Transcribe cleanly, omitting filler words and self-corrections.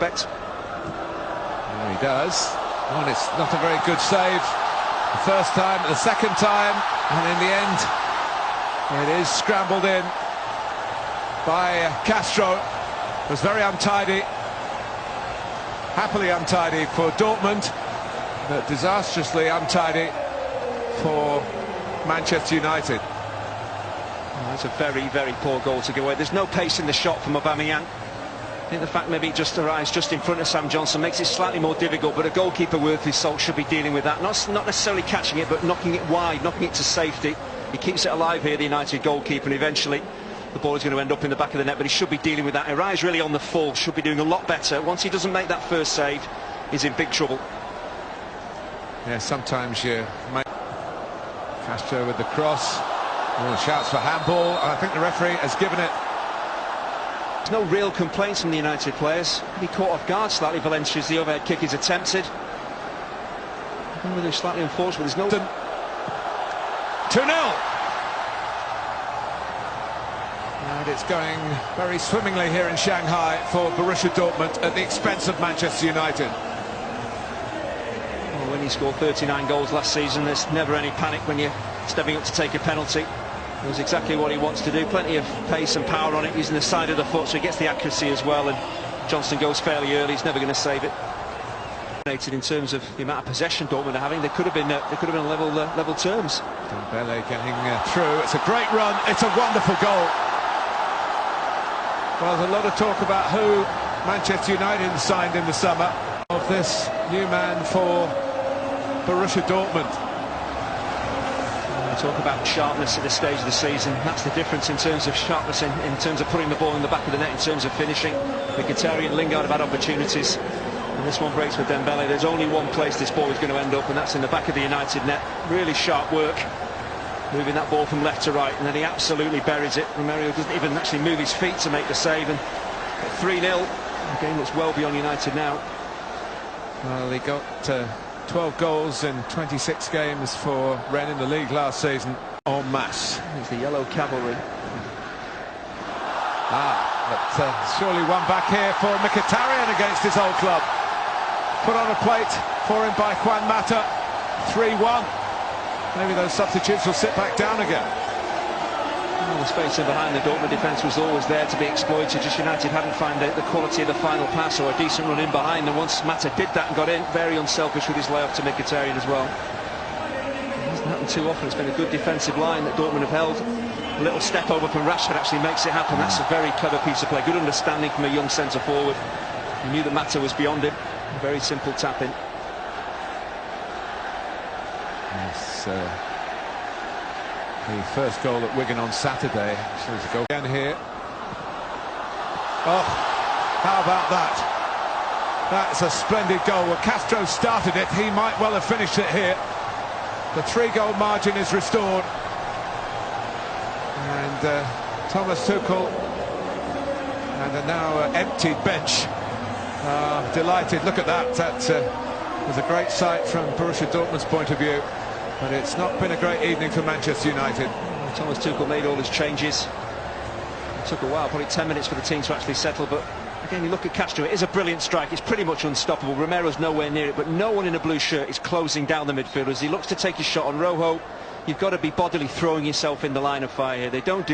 expect. Well, he does. Oh, and it's not a very good save. The first time, the second time, and in the end, it is scrambled in by Castro. It was very untidy, happily untidy for Dortmund, but disastrously untidy for Manchester United. Well, that's a very, very poor goal to give away. There's no pace in the shot from Aubameyang. I think the fact maybe it just arrives just in front of Sam Johnson makes it slightly more difficult, but a goalkeeper worth his salt should be dealing with that. Not necessarily catching it, but knocking it wide, knocking it to safety. He keeps it alive here, the United goalkeeper, and eventually the ball is going to end up in the back of the net, but he should be dealing with that. Arrives really on the full, should be doing a lot better. Once he doesn't make that first save, he's in big trouble. Yeah, sometimes you make Castro with the cross. Oh, shouts for handball. I think the referee has given it. There's no real complaints from the United players. He caught off guard slightly, Valencia, as the overhead kick is attempted. I don't know whether it's slightly unfortunate, there's no... 2-0. And it's going very swimmingly here in Shanghai for Borussia Dortmund at the expense of Manchester United. Well, when he scored 39 goals last season, there's never any panic when you're stepping up to take a penalty. It was exactly what he wants to do. Plenty of pace and power on it, using the side of the foot, so he gets the accuracy as well. And Johnson goes fairly early. He's never going to save it. In terms of the amount of possession Dortmund are having, they could have been level terms. Dembele getting through. It's a great run. It's a wonderful goal. Well, there's a lot of talk about who Manchester United signed in the summer. Of this new man for Borussia Dortmund. We talk about sharpness at this stage of the season. That's the difference in terms of sharpness, in terms of putting the ball in the back of the net, in terms of finishing. Mkhitaryan and Lingard have had opportunities, and this one breaks with Dembele. There's only one place this ball is going to end up, and that's in the back of the United net. Really sharp work, moving that ball from left to right, and then he absolutely buries it. Romero doesn't even actually move his feet to make the save, and 3-0. The game looks well beyond United now. Well, he got 12 goals in 26 games for Rennes in the league last season, en masse. It's the yellow cavalry. But surely one back here for Mkhitaryan against his old club. Put on a plate for him by Juan Mata. 3-1. Maybe those substitutes will sit back down again. Well, the space in behind the Dortmund defence was always there to be exploited. Just United hadn't found the quality of the final pass or a decent run in behind. And once Mata did that and got in, very unselfish with his layoff to Mkhitaryan as well. It hasn't happened too often. It's been a good defensive line that Dortmund have held. A little step over from Rashford actually makes it happen. That's a very clever piece of play. Good understanding from a young centre forward. He knew that Mata was beyond him. A very simple tap in. Yes, the first goal at Wigan on Saturday. So there's a goal again here. Oh, how about that? That's a splendid goal. Well, Castro started it. He might well have finished it here. The 3-goal margin is restored. And Thomas Tuchel and a now emptied bench delighted. Look at that. That was a great sight from Borussia Dortmund's point of view. But it's not been a great evening for Manchester United. Thomas Tuchel made all his changes. It took a while, probably 10 minutes for the team to actually settle. But again, you look at Castro, it is a brilliant strike. It's pretty much unstoppable. Romero's nowhere near it, but no one in a blue shirt is closing down the midfield as he looks to take his shot on Rojo. You've got to be bodily throwing yourself in the line of fire here. They don't do